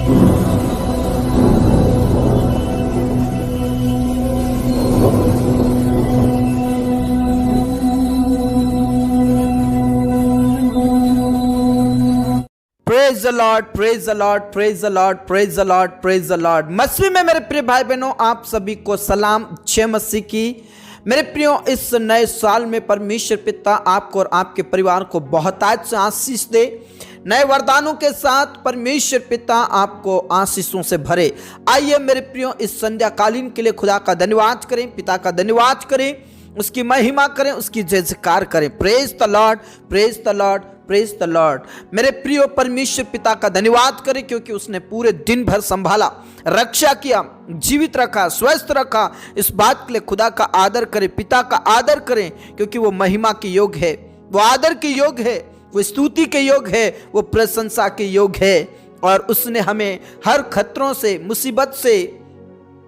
Praise the Lord, praise the Lord, praise the Lord, praise the Lord, praise the lord. मसीह में मेरे प्रिय भाई बहनों, आप सभी को सलाम, जय मसीह की। मेरे प्रियो, इस नए साल में परमेश्वर पिता आपको और आपके परिवार को बहुतायत से आशीष दे। नए वरदानों के साथ परमेश्वर पिता आपको आशीषों से भरे। आइए मेरे प्रियो, इस संध्याकालीन के लिए खुदा का धन्यवाद करें, पिता का धन्यवाद करें, उसकी महिमा करें, उसकी जय जयकार करें। Praise the Lord, praise the Lord, praise the Lord. मेरे प्रियो, परमेश्वर पिता का धन्यवाद करें क्योंकि उसने पूरे दिन भर संभाला, रक्षा किया, जीवित रखा, स्वस्थ रखा। इस बात के लिए खुदा का आदर करें, पिता का आदर करें, क्योंकि वो महिमा के योग है, वो आदर के योग है, वो स्तुति के योग है, वो प्रशंसा के योग है। और उसने हमें हर खतरों से, मुसीबत से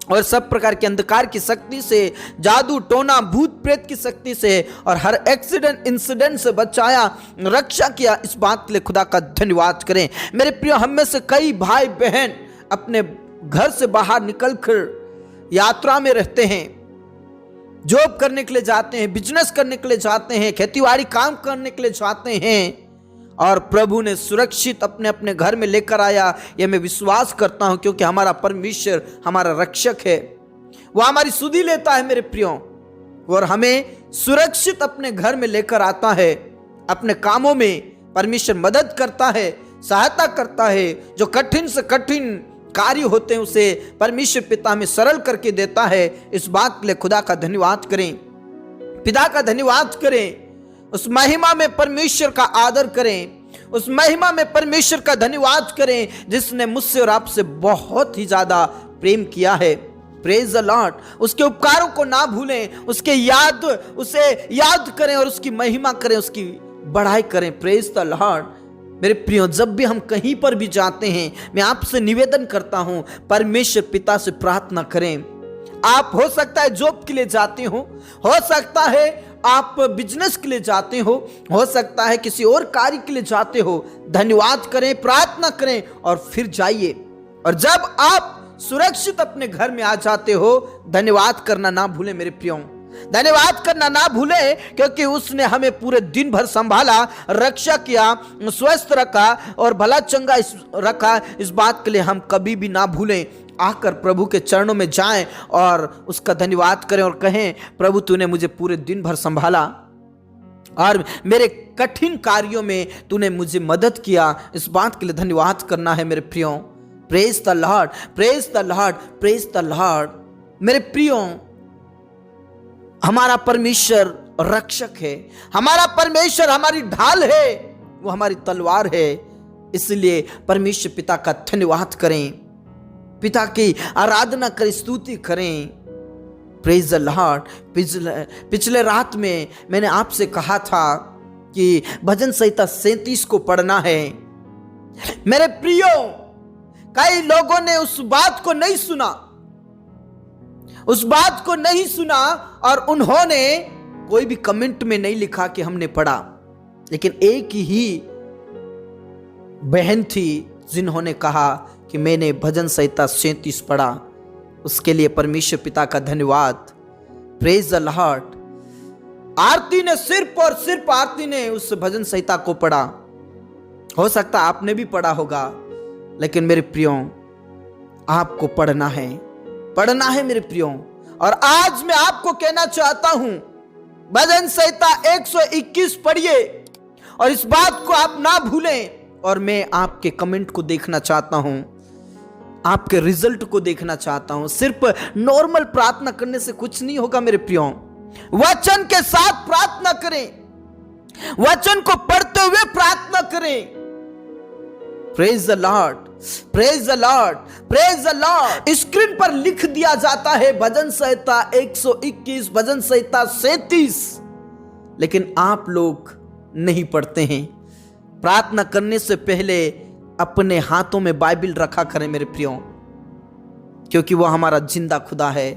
और सब प्रकार के अंधकार की शक्ति से, जादू टोना भूत प्रेत की शक्ति से और हर एक्सीडेंट इंसिडेंट से बचाया, रक्षा किया। इस बात के लिए खुदा का धन्यवाद करें। मेरे प्रिय, हम में से कई भाई बहन अपने घर से बाहर निकलकर यात्रा में रहते हैं, जॉब करने के लिए जाते हैं, बिजनेस करने के लिए जाते हैं, खेतीबाड़ी काम करने के लिए जाते हैं, और प्रभु ने सुरक्षित अपने अपने घर में लेकर आया। यह मैं विश्वास करता हूं, क्योंकि हमारा परमेश्वर हमारा रक्षक है, वो हमारी सुधि लेता है मेरे प्रियो, और हमें सुरक्षित अपने घर में लेकर आता है। अपने कामों में परमेश्वर मदद करता है, सहायता करता है। जो कठिन से कठिन कार्य होते हैं उसे परमेश्वर पिता हमें सरल करके देता है। इस बात के लिए खुदा का धन्यवाद करें, पिता का धन्यवाद करें। उस महिमा में परमेश्वर का आदर करें, उस महिमा में परमेश्वर का धन्यवाद करें जिसने मुझसे और आपसे बहुत ही ज्यादा प्रेम किया है। Praise the Lord. उसके उपकारों को ना भूलें, उसे याद करें और उसकी महिमा करें, उसकी बढ़ाई करें। Praise the Lord. मेरे प्रियो, जब भी हम कहीं पर भी जाते हैं, मैं आपसे निवेदन करता हूं, परमेश्वर पिता से प्रार्थना करें। आप हो सकता है जॉब के लिए जाते हो सकता है आप बिजनेस के लिए जाते हो सकता है किसी और कार्य के लिए जाते हो। धन्यवाद करें, प्रार्थना करें और फिर जाइए। और जब आप सुरक्षित अपने घर में आ जाते हो, धन्यवाद करना ना भूलें मेरे प्रियो, धन्यवाद करना ना भूलें, क्योंकि उसने हमें पूरे दिन भर संभाला, रक्षा किया, स्वस्थ रखा और भला चंगा रखा। इस बात के लिए हम कभी भी ना भूलें। आकर प्रभु के चरणों में जाएं और उसका धन्यवाद करें और कहें, प्रभु तूने मुझे पूरे दिन भर संभाला और मेरे कठिन कार्यों में तूने मुझे मदद किया। इस बात के लिए धन्यवाद करना है मेरे प्रियो। Praise the Lord, praise the Lord, praise the Lord. मेरे प्रियो, हमारा परमेश्वर रक्षक है, हमारा परमेश्वर हमारी ढाल है, वो हमारी तलवार है। इसलिए परमेश्वर पिता का धन्यवाद करें, पिता की आराधना करें, स्तुति करें। Praise the Lord. पिछले रात में मैंने आपसे कहा था कि भजन संहिता 37 को पढ़ना है। मेरे प्रियो, कई लोगों ने उस बात को नहीं सुना और उन्होंने कोई भी कमेंट में नहीं लिखा कि हमने पढ़ा। लेकिन एक ही बहन थी जिन्होंने कहा कि मैंने भजन संहिता 37 पढ़ा। उसके लिए परमेश्वर पिता का धन्यवाद। Praise the Lord. आरती ने सिर्फ आरती ने उस भजन संहिता को पढ़ा। हो सकता आपने भी पढ़ा होगा, लेकिन मेरे प्रियो, आपको पढ़ना है मेरे प्रियो। और आज मैं आपको कहना चाहता हूं, भजन संहिता 121 पढ़िए और इस बात को आप ना भूलें। और मैं आपके कमेंट को देखना चाहता हूं, आपके रिजल्ट को देखना चाहता हूं। सिर्फ नॉर्मल प्रार्थना करने से कुछ नहीं होगा मेरे प्रियो। वचन के साथ प्रार्थना करें, वचन को पढ़ते हुए प्रार्थना करें। Praise the Lord, praise the Lord, praise the Lord. Screen पर लिख दिया जाता है भजन संहिता 121, भजन संहिता 37, लेकिन आप लोग नहीं पढ़ते हैं। प्रार्थना करने से पहले अपने हाथों में बाइबल रखा करें मेरे प्रियो, क्योंकि वह हमारा जिंदा खुदा है,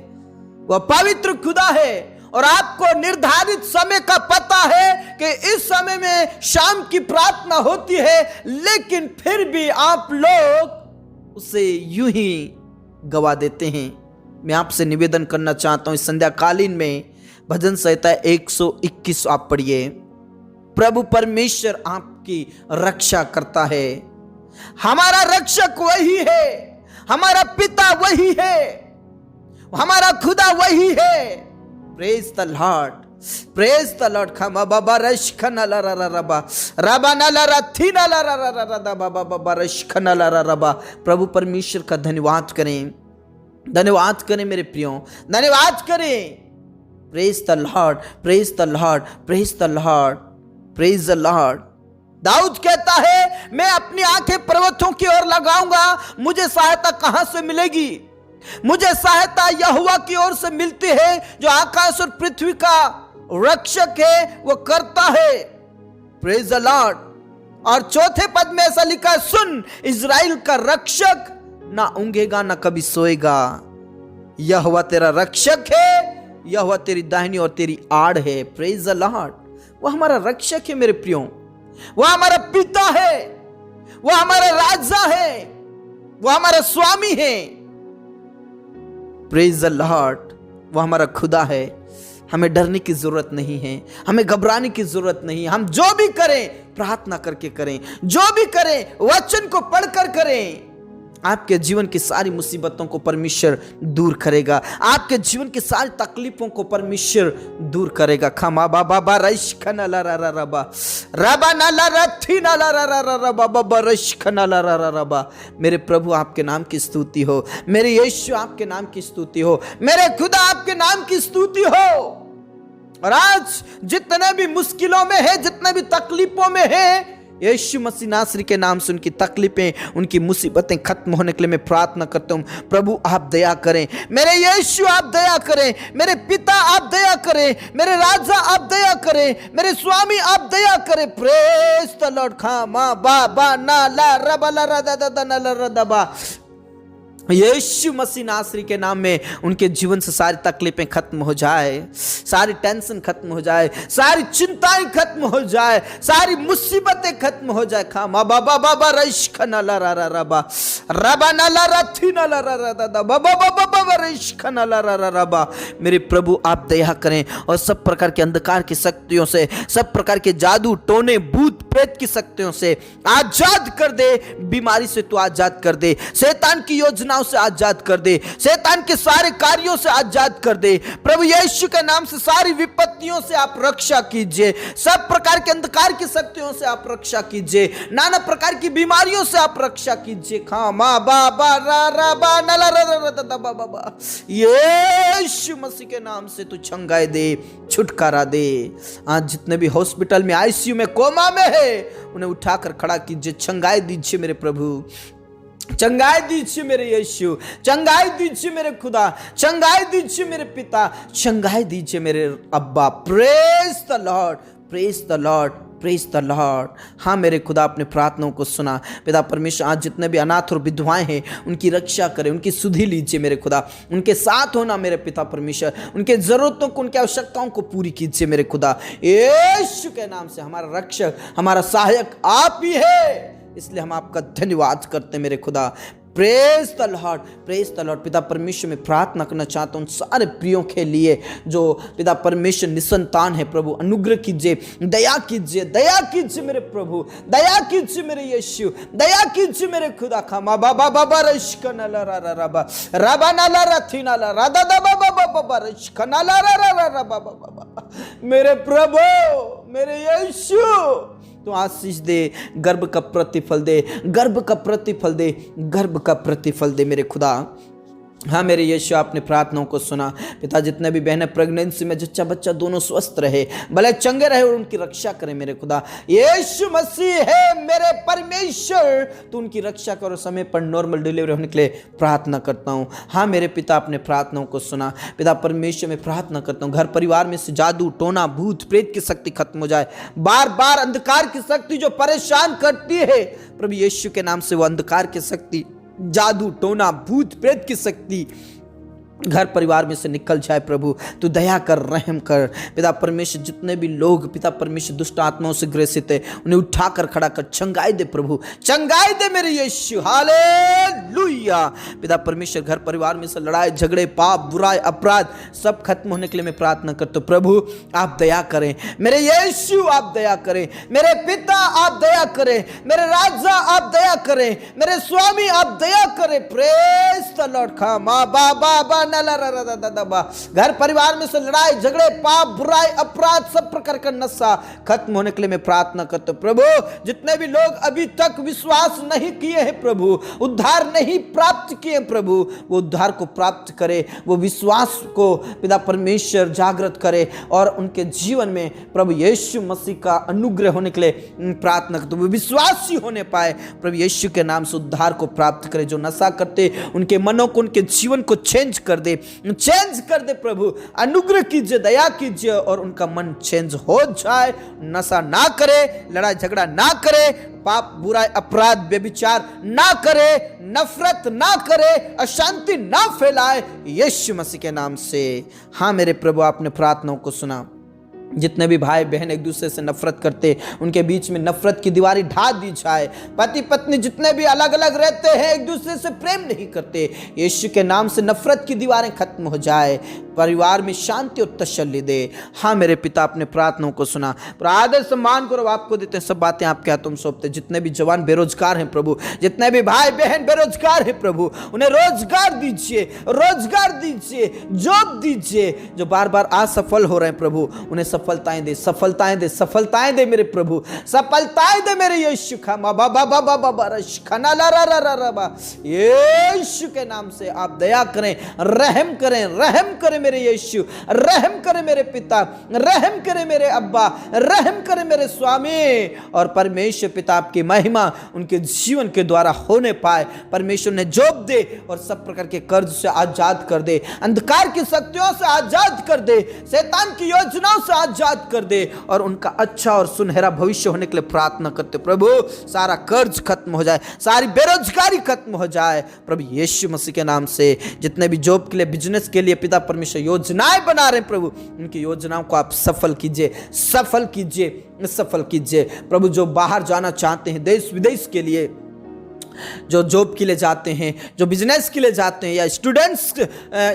वह पवित्र खुदा है। और आपको निर्धारित समय का पता है कि इस समय में शाम की प्रार्थना होती है, लेकिन फिर भी आप लोग उसे यूं ही गवा देते हैं। मैं आपसे निवेदन करना चाहता हूं इस संध्याकालीन में भजन संहिता 121 आप पढ़िए। प्रभु परमेश्वर आपकी रक्षा करता है। हमारा रक्षक वही है, हमारा पिता वही है, हमारा खुदा वही है। Praise the Lord, praise the Lord. खमा बाबा रश खना ला रा रबा रबा ना ला रा थी ना ला रा रा रा रा बाबा बाबा रश खना ला रा रबा। प्रभु परमेश्वर का धन्यवाद करें, धन्यवाद करें मेरे प्रियो, धन्यवाद करें। Praise the Lord, praise the Lord, praise the Lord, praise the Lord. दाऊद कहता है मैं अपनी आंखें पर्वतों की ओर लगाऊंगा, मुझे सहायता कहां से मिलेगी? मुझे सहायता यहोवा की ओर से मिलती है जो आकाश और पृथ्वी का रक्षक है, वो करता है। Praise the Lord. और चौथे पद में ऐसा लिखा है, सुन इज़राइल का रक्षक ना ऊंघेगा ना कभी सोएगा। यहोवा तेरा रक्षक है, यहोवा तेरी दाहिनी और तेरी आड़ है। Praise the Lord. वो हमारा रक्षक है मेरे प्रियो, वो हमारा पिता है, वो हमारा राजा है, वो हमारा स्वामी है। Praise the Lord. वो हमारा खुदा है। हमें डरने की जरूरत नहीं है, हमें घबराने की जरूरत नहीं है। हम जो भी करें प्रार्थना करके करें, जो भी करें वचन को पढ़कर करें। आपके जीवन की सारी मुसीबतों को परमेश्वर दूर करेगा, आपके जीवन की सारी तकलीफों को परमेश्वर दूर करेगा। खमा बाबा बा रश खना ला रा रा रबा रबा ना ला रा थी ना ला रा रा रा रबा बाबा रश खना ला रा रा रबा। मेरे प्रभु आपके नाम की स्तुति हो, मेरे यीशु आपके नाम की स्तुति हो, मेरे खुदा आपके नाम की स्तुति हो। और आज जितने भी मुश्किलों में है, जितने भी तकलीफों में है, यीशु मसीह नासरी के नाम से उनकी तकलीफें, उनकी मुसीबतें खत्म होने के लिए मैं प्रार्थना करता हूँ। प्रभु आप दया करें, मेरे यीशु आप दया करें, मेरे पिता आप दया करें, मेरे राजा आप दया करें, मेरे स्वामी आप दया करें। Praise the Lord. खा मा बा बा ना ला रबा ला रा दा दा दा ना ला रा दा बा। यीशु मसीह नासरी के नाम में उनके जीवन से सारी तकलीफें खत्म हो जाए, सारी टेंशन खत्म हो जाए, सारी चिंताएं खत्म हो जाए, सारी मुसीबतें खत्म हो जाए। खा मा बाबा बाबा रश खना ला रा रा रबा रबा ना ला रा थी ना ला रा रा दा बाबा बाबा बाबा रश खना ला रा रा रबा। मेरे प्रभु आप दया करें और सब प्रकार के अंधकार की शक्तियों से, सब प्रकार के जादू टोने भूत प्रेत की शक्तियों से आजाद कर दे। बीमारी से तू आजाद कर दे, शैतान की योजना से आजाद कर दे, शैतान के सारे कार्यों से आजाद कर दे। प्रभु यीशु के नाम से सारी विपत्तियों से आप रक्षा कीजिए, सब प्रकार के अंधकार की शक्तियों से आप रक्षा कीजिए, नाना प्रकार की बीमारियों से आप रक्षा कीजिए। खा मा बा बा रा रा बा ना ला रा रा दा बा बा बा। यीशु मसीह के नाम से तू चंगाई दे, छुटकारा दे। आज जितने भी हॉस्पिटल में, आईसीयू में, कोमा में है, उन्हें उठाकर खड़ा कीजिए। चंगाई दीजिए मेरे प्रभु, चंगाई दीजिए मेरे यीशु, चंगाई दीजिए मेरे खुदा, चंगाई दीजिए मेरे पिता, चंगाई दीजिए मेरे अब्बा। Praise the Lord, praise the Lord, praise the Lord. हाँ मेरे खुदा अपने प्रार्थनाओं को सुना। पिता परमेश्वर आज जितने भी अनाथ और विधवाएं हैं उनकी रक्षा करें, उनकी सुधि लीजिए मेरे खुदा, उनके साथ होना मेरे पिता परमेश्वर, उनके जरूरतों को, उनकी आवश्यकताओं को पूरी कीजिए मेरे खुदा। यीशु के नाम से हमारा रक्षक, हमारा सहायक आप ही है, इसलिए हम आपका धन्यवाद करते हैं मेरे खुदा। Praise the Lord, praise the Lord. पिता परमेश्वर में प्रार्थना करना चाहता हूँ सारे प्रियों के लिए जो पिता परमेश्वर निसंतान है। प्रभु अनुग्रह कीजिए, दया कीजिए, दया कीजिए मेरे प्रभु, दया कीजिए मेरे यीशु, दया कीजिए मेरे खुदा। खामा बाबा बाबा रश्क ना ला रा रा रा बा राबा ना ला रा थी ना ला रा दा दा बाबा बाबा बाबा रश्क ना ला रा रा रा रा बाबा बाबा। मेरे प्रभु, मेरे यीशु तो आशीष दे, गर्भ का प्रतिफल दे, गर्भ का प्रतिफल दे, गर्भ का प्रतिफल दे मेरे खुदा। हाँ मेरे यीशु आपने प्रार्थनाओं को सुना। पिता जितने भी बहनें प्रेगनेंसी में जच्चा बच्चा दोनों स्वस्थ रहे, भले चंगे रहे और उनकी रक्षा करें मेरे खुदा। यीशु मसीह है मेरे परमेश्वर, तो उनकी रक्षा करो। समय पर नॉर्मल डिलीवरी होने के लिए प्रार्थना करता हूँ। हाँ मेरे पिता आपने प्रार्थनाओं को सुना। पिता परमेश्वर में प्रार्थना करता हूँ घर परिवार में से जादू टोना भूत प्रेत की शक्ति खत्म हो जाए। बार बार अंधकार की शक्ति जो परेशान करती है, प्रभु यीशु के नाम से वो अंधकार की शक्ति, जादू टोना भूत प्रेत की शक्ति घर परिवार में से निकल जाए। प्रभु तू दया कर, रहम कर। पिता परमेश्वर जितने भी लोग पिता परमेश्वर दुष्ट आत्माओं से ग्रसित है उन्हें उठाकर खड़ा कर चंगाई दे। प्रभु चंगाई दे मेरे यीशु, हालेलुया। पिता परमेश्वर घर परिवार में से लड़ाई झगड़े पाप बुराई अपराध सब खत्म होने के लिए मैं प्रार्थना करता हूँ। प्रभु आप दया करें मेरे यीशु, आप दया करें मेरे पिता, आप दया करें मेरे राजा, आप दया करें मेरे स्वामी, आप दया करें। Praise the Lord. खा माँ बाबा घर परिवार में से लड़ाई झगड़े पाप बुराई अपराध सब प्रकार का नशा खत्म होने के लिए मैं प्रार्थना करता हूं। प्रभु जितने भी लोग अभी तक विश्वास नहीं किए हैं प्रभु, उद्धार नहीं प्राप्त किए प्रभु, वो उद्धार को प्राप्त करे, वो विश्वास को पिता परमेश्वर जागृत करे और उनके जीवन में प्रभु यीशु मसीह का अनुग्रह होने के लिए प्रार्थना करता हूं। वो विश्वासी होने पाए प्रभु यीशु के नाम से उद्धार को प्राप्त करे। जो नशा करते उनके मनों को उनके जीवन को चेंज कर दे, चेंज कर दे। प्रभु अनुग्रह कीजिए, दया कीजिए और उनका मन चेंज हो जाए। नशा ना करे, लड़ाई झगड़ा ना करे, पाप बुराई अपराध व्यभिचार ना करे, नफरत ना करे, अशांति ना फैलाए यीशु मसीह के नाम से। हाँ मेरे प्रभु आपने प्रार्थनाओं को सुना। जितने भी भाई बहन एक दूसरे से नफरत करते उनके बीच में नफरत की दीवारें ढा दी जाए। पति पत्नी जितने भी अलग अलग रहते हैं एक दूसरे से प्रेम नहीं करते, यीशु के नाम से नफरत की दीवारें खत्म हो जाए, परिवार में शांति और तसल्ली दे। हाँ मेरे पिता अपने प्रार्थनाओं को सुना। आदर सम्मान करो आपको देते हैं, सब बातें आपके हाथों में सौंपते। जितने भी जवान बेरोजगार हैं प्रभु, जितने भी भाई बहन बेरोजगार हैं प्रभु, उन्हें रोजगार दीजिए, रोजगार दीजिए, जॉब दीजिए। जो बार बार असफल हो रहे हैं प्रभु उन्हें सफलताएं दे, सफलताएं दे, सफलताएं दे मेरे प्रभु, सफलताएं दे मेरे यीशु। यीशु के नाम से आप दया करें, रहम करें, रहम करें मेरे यीशु, रहम करें मेरे पिता, रहम करें मेरे अब्बा, रहम करें मेरे स्वामी। और परमेश्वर पिता आपकी महिमा उनके जीवन के द्वारा होने पाए। परमेश्वर ने जॉब दे और सब प्रकार के कर्ज से आजाद कर दे, अंधकार की शक्तियों से आजाद कर दे, शैतान की योजनाओं से आजाद कर दे और उनका अच्छा और सुनहरा भविष्य होने के लिए प्रार्थना करते। प्रभु सारा कर्ज खत्म हो जाए, सारी बेरोजगारी खत्म हो जाए प्रभु यीशु मसीह के नाम से। जितने भी जॉब के लिए बिजनेस के लिए पिता परमेश्वर योजनाएं बना रहे हैं प्रभु, उनकी योजनाओं को आप सफल कीजिए, सफल कीजिए, सफल कीजिए। प्रभु जो बाहर जाना चाहते हैं देश विदेश के लिए, जो जॉब के लिए जाते हैं, जो बिजनेस के लिए जाते हैं या स्टूडेंट्स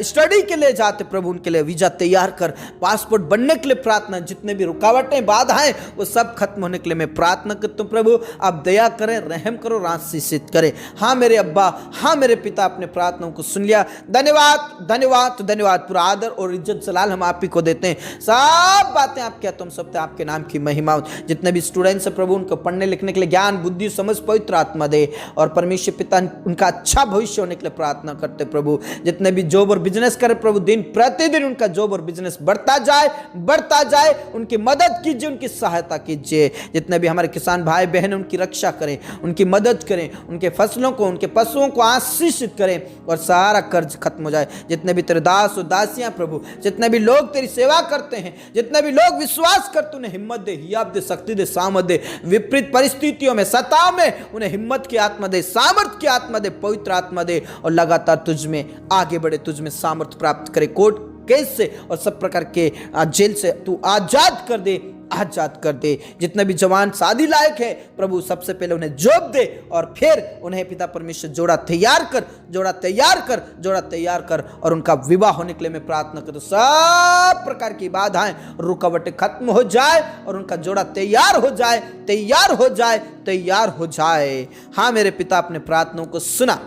स्टडी के लिए जाते हैं प्रभु, उनके लिए वीजा तैयार कर, पासपोर्ट बनने के लिए प्रार्थना। जितने भी रुकावटें बाधाएं वो सब खत्म होने के लिए मैं प्रार्थना करता हूँ। प्रभु आप दया करें, रहम करो, आशीषित करें। हाँ मेरे अब्बा, हाँ मेरे पिता, अपने प्रार्थनाओं को सुन लिया। धन्यवाद धन्यवाद धन्यवाद। पूरा आदर और इज्जत जलाल हम आप ही को देते हैं। सब बातें आपके हाथों में सब आपके नाम की महिमा। जितने भी स्टूडेंट्स हैं प्रभु उनको पढ़ने लिखने के लिए ज्ञान बुद्धि समझ पवित्र आत्मा दे और परमेश्वर पिता उनका अच्छा भविष्य होने के लिए प्रार्थना करते प्रभु। जितने भी जॉब और बिजनेस करें प्रभु, दिन प्रतिदिन उनका जॉब और बिजनेस बढ़ता जाए, बढ़ता जाए। उनकी मदद कीजिए, उनकी सहायता कीजिए। जितने भी हमारे किसान भाई बहन उनकी रक्षा करें, उनकी मदद करें, उनके फसलों को उनके पशुओं को आशीषित करें और सारा कर्ज खत्म हो जाए। जितने भी तेरे दास और दासियां प्रभु, जितने भी लोग तेरी सेवा करते हैं, जितने भी लोग विश्वास करते उन्हें हिम्मत दे, हियाब दे, शक्ति दे, सामर्थ दे। विपरीत परिस्थितियों में सताव में उन्हें हिम्मत की आत्मा दे, सामर्थ की आत्मा दे, पवित्र आत्मा दे और लगातार तुझ में आगे बढ़े, तुझ में सामर्थ प्राप्त करे। कोर्ट केस से और सब प्रकार के जेल से तू आजाद कर दे, आजाद कर दे। जितने भी जवान शादी लायक है प्रभु, सबसे पहले उन्हें जॉब दे और फिर उन्हें पिता परमेश्वर जोड़ा तैयार कर, जोड़ा तैयार कर, जोड़ा तैयार कर और उनका विवाह होने के लिए मैं प्रार्थना करता हूं। सब प्रकार की बाधाएं रुकावटें खत्म हो जाए और उनका जोड़ा तैयार हो जाए, तैयार हो जाए, तैयार हो जाए। हाँ मेरे पिता, अपने प्रार्थनाओं को सुना।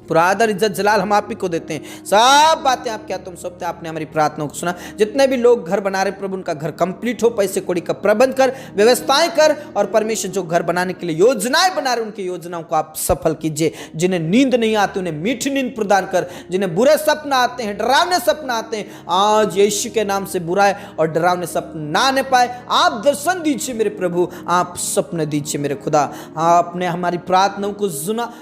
पूरा आदर इज्जत जलाल हम आप ही को देते हैं। सब बातें आप क्या तुम सब, आपने हमारी प्रार्थनाओं को सुना। जितने भी लोग घर बना रहे प्रभु, उनका घर कंप्लीट हो, पैसे कौड़ी का प्रबंध कर, व्यवस्थाएं कर और परमेश्वर जो घर बनाने के लिए योजनाएं बना रहे उनकी योजनाओं को आप सफल कीजिए। जिन्हें नींद नहीं आती उन्हें मीठी नींद प्रदान कर, जिन्हें बुरे सपना आते हैं, डरावने सपना आते हैं, आज यीशु के नाम से बुराई और डरावने सपने ना आने पाए। आप दर्शन दीजिए मेरे प्रभु, आप सपने दीजिए मेरे खुदा। आपने हमारी प्रार्थनाओं को सुना,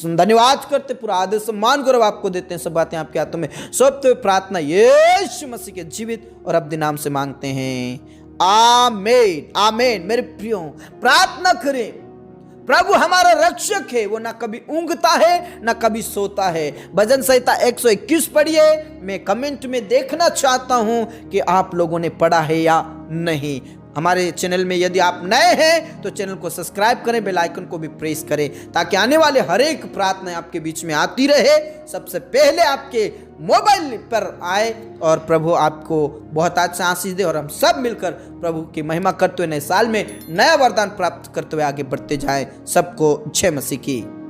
धन्यवाद करते, पूरा आदर सम्मान गौरव आपको देते हैं। सब बातें आपके हाथों में सौंपते हुए प्रार्थना यीशु मसीह के जीवित और अब्दी नाम से मांगते हैं, आमीन आमीन। मेरे प्रियो प्रार्थना करें, प्रभु हमारा रक्षक है, वो ना कभी ऊँघता है ना कभी सोता है। भजन संहिता 121 पढ़िए। मैं कमेंट में देखना चाहता हूं कि आप लोगों ने पढ़ा है या नहीं। हमारे चैनल में यदि आप नए हैं तो चैनल को सब्सक्राइब करें, बेल आइकन को भी प्रेस करें, ताकि आने वाले हर एक प्रार्थना आपके बीच में आती रहे, सबसे पहले आपके मोबाइल पर आए और प्रभु आपको बहुत अच्छा आशीष दे और हम सब मिलकर प्रभु की महिमा करते हुए नए साल में नया वरदान प्राप्त करते हुए आगे बढ़ते जाएं। सबको जय मसीह की।